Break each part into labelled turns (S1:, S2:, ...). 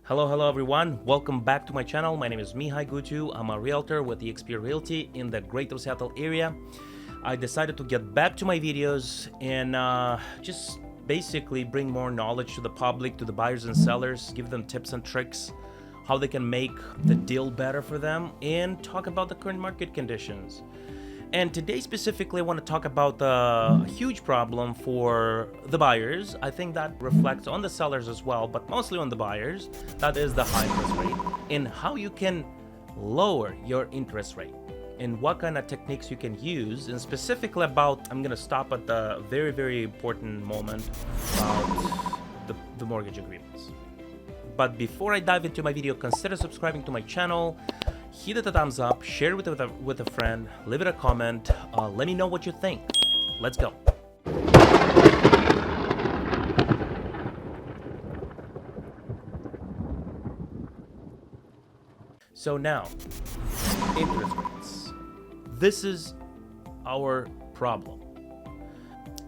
S1: Hello everyone. Welcome back to my channel. My name is Mihai Gutu. I'm a realtor with eXp Realty in the Greater Seattle area. I decided to get back to my videos and just basically bring more knowledge to the public, to the buyers and sellers, give them tips and tricks, how they can make the deal better for them, and talk about the current market conditions. And today specifically, I want to talk about a huge problem for the buyers. I think that reflects on the sellers as well, but mostly on the buyers. That is the high interest rate and how you can lower your interest rate and what kind of techniques you can use. And specifically about, I'm going to stop at the very important moment about the mortgage agreements. But before I dive into my video, consider subscribing to my channel. Hit it a thumbs up, share it with a friend, leave it a comment, let me know what you think. Let's go. So now, interest rates. This is our problem.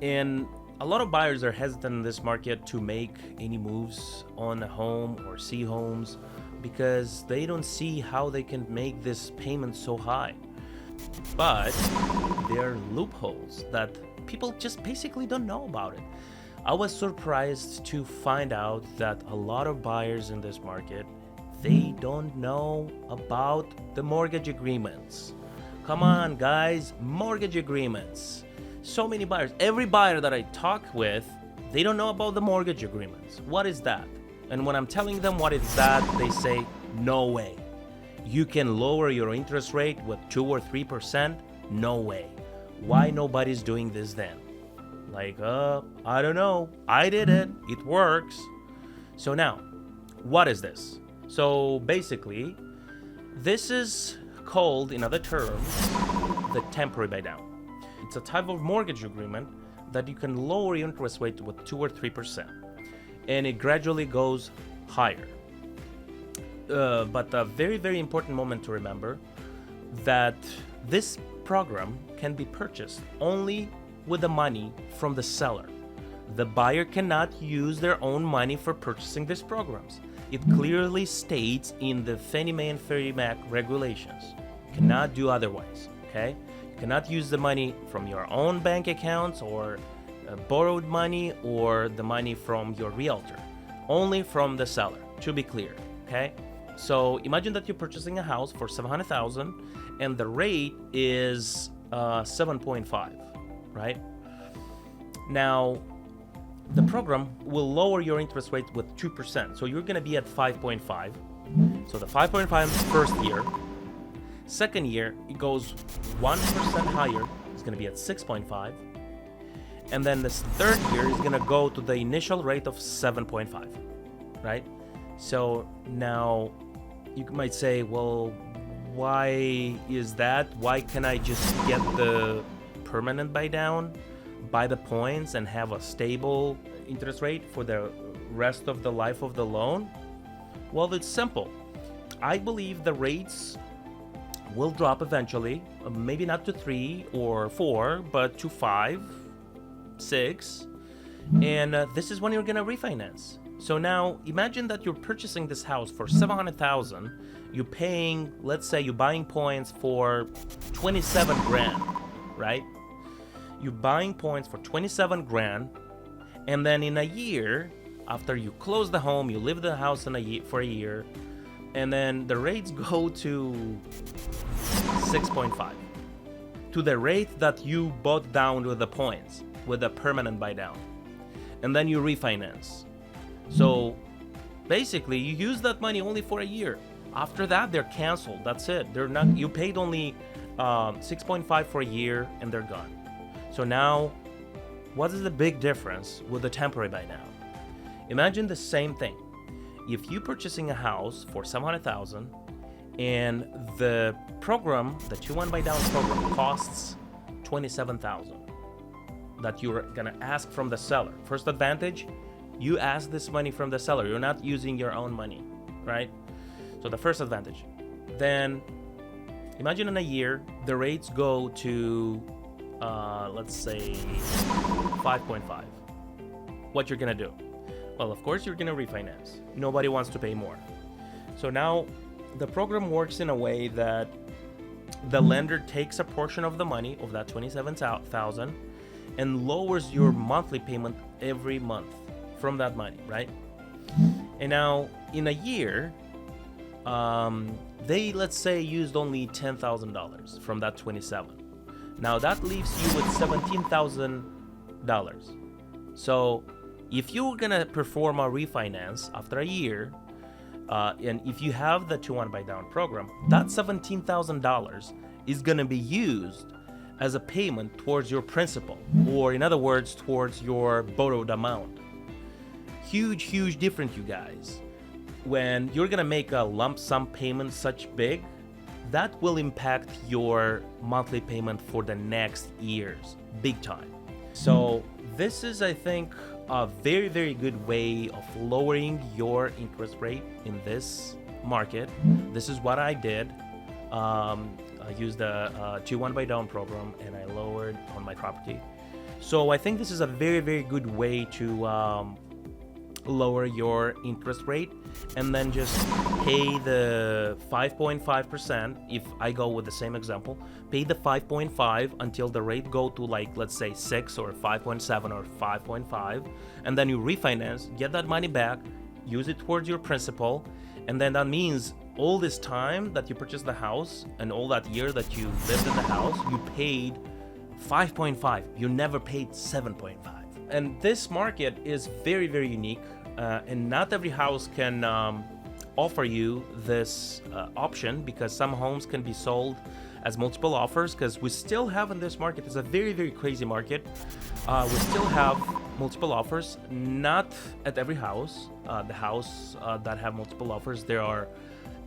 S1: And a lot of buyers are hesitant in this market to make any moves on a home or see homes because they don't see how they can make this payment so high. But there are loopholes that people just basically don't know about it. I was surprised to find out that a lot of buyers in this market, they don't know about the mortgage agreements. Come on guys, mortgage agreements. So many buyers, every buyer that I talk with, they don't know about the mortgage agreements. What is that? And when I'm telling them what is that, they say, no way. You can lower your interest rate with 2 or 3%? No way. Why nobody's doing this then? Like, I don't know. I did it. It works. So now, what is this? So basically, this is called, in other terms, the temporary buy down. It's a type of mortgage agreement that you can lower your interest rate with 2 or 3%. And it gradually goes higher. But a very important moment to remember that this program can be purchased only with the money from the seller. The buyer cannot use their own money for purchasing these programs. It clearly states in the Fannie Mae and Freddie Mac regulations. You cannot do otherwise, okay? You cannot use the money from your own bank accounts or borrowed money or the money from your realtor, only from the seller, to be clear, okay? So imagine that you're purchasing a house for $700,000 and the rate is 7.5, right? Now, the program will lower your interest rate with 2%, so you're gonna be at 5.5. So the 5.5 first year. Second year, it goes 1% higher, it's gonna be at 6.5. And then this third year is gonna go to the initial rate of 7.5, right? So now you might say, well, why is that? Why can't I just get the permanent buy down, buy the points and have a stable interest rate for the rest of the life of the loan? Well, it's simple. I believe the rates will drop eventually, maybe not to 3 or 4, but to 5, 6, and this is when you're gonna refinance. So now imagine that you're purchasing this house for $700,000. You're paying, let's say you're buying points for 27 grand, right? You're buying points for 27 grand, and then in a year, after you close the home, you live in the house for a year, and then the rates go to 6.5, to the rate that you bought down with the points, with a permanent buy down, and then you refinance. So basically you use that money only for a year. After that, they're canceled. That's it. They're not, you paid only 6.5 for a year and they're gone. So now, what is the big difference with the temporary buy down? Imagine the same thing. If you're purchasing a house for $700,000 and the program, the 2-1 buy down program, costs $27,000 that you're gonna ask from the seller. First advantage, you ask this money from the seller. You're not using your own money, right? So the first advantage. Then imagine in a year, the rates go to, let's say 5.5. What you're gonna do? Well, of course, you're going to refinance. Nobody wants to pay more. So now the program works in a way that the lender takes a portion of the money of that $27,000 and lowers your monthly payment every month from that money, right? And now in a year, they, let's say, used only $10,000 from that 27. Now that leaves you with $17,000. So if you're gonna perform a refinance after a year, and if you have the 2-1 buy down program, that $17,000 is gonna be used as a payment towards your principal, or in other words, towards your borrowed amount. Huge difference, you guys. When you're gonna make a lump sum payment such big, that will impact your monthly payment for the next years, big time. So this is, I think, a very good way of lowering your interest rate in this market. This is what I did. I used a 2-1 buy down program and I lowered on my property. So I think this is a very good way to lower your interest rate, and then just pay the 5.5%. If I go with the same example, pay the 5.5 until the rate go to, like, let's say 6 or 5.7 or 5.5, and then you refinance, get that money back, use it towards your principal, and then that means all this time that you purchased the house and all that year that you lived in the house, you paid 5.5. You never paid 7.5. And this market is very unique, and not every house can offer you this option, because some homes can be sold as multiple offers, because we still have in this market, it's a very crazy market. We still have multiple offers, not at every house. The house that have multiple offers, they are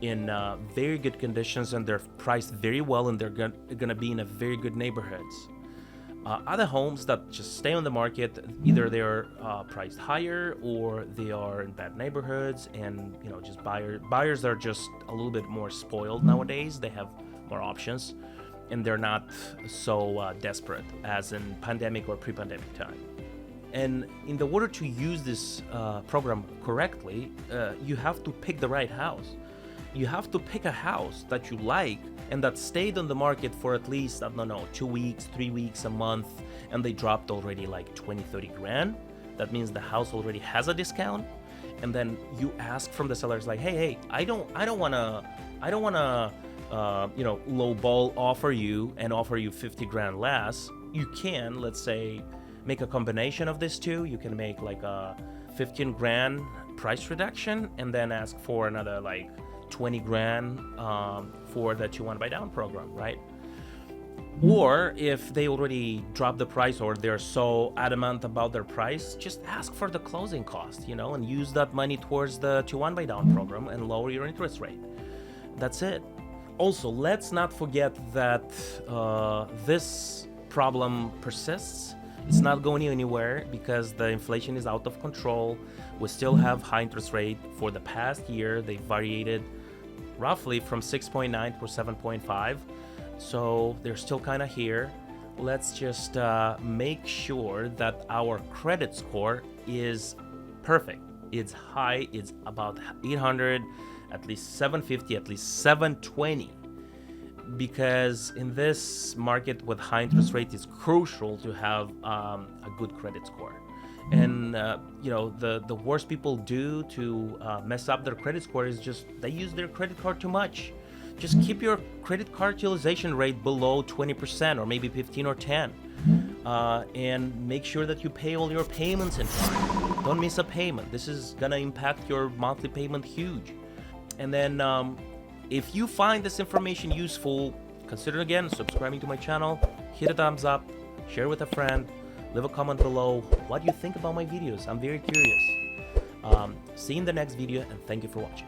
S1: in very good conditions and they're priced very well, and they're gonna be in a very good neighborhoods. Other homes that just stay on the market, either they're priced higher or they are in bad neighborhoods, and just buyers are just a little bit more spoiled nowadays. They have more options and they're not so desperate as in pandemic or pre-pandemic time. And in order to use this program correctly, you have to pick the right house. You have to pick a house that you like and that stayed on the market for at least, I don't know, 2 weeks, 3 weeks, a month, and they dropped already like 20-30 grand. That means the house already has a discount. And then you ask from the sellers like, hey, I don't wanna lowball offer you and offer you 50 grand less. You can, let's say, make a combination of this two. You can make like a 15 grand price reduction and then ask for another like 20 grand for the 2-1 buy down program, right? Or if they already dropped the price or they're so adamant about their price, just ask for the closing cost, and use that money towards the 2-1 buy down program and lower your interest rate. That's it. Also, let's not forget that this problem persists. It's not going anywhere because the inflation is out of control. We still have high interest rate. For the past year, they variated roughly from 6.9 to 7.5. So they're still kind of here. Let's just make sure that our credit score is perfect. It's high. It's about 800, at least 750, at least 720. Because in this market with high interest rate, it's crucial to have a good credit score. And the worst people do to mess up their credit score is just they use their credit card too much. Just keep your credit card utilization rate below 20% or maybe 15 or 10, and make sure that you pay all your payments in time. Don't miss a payment. This is gonna impact your monthly payment huge. And then if you find this information useful, consider again subscribing to my channel, hit a thumbs up, share with a friend, leave a comment below what you think about my videos. I'm very curious. See you in the next video, and thank you for watching.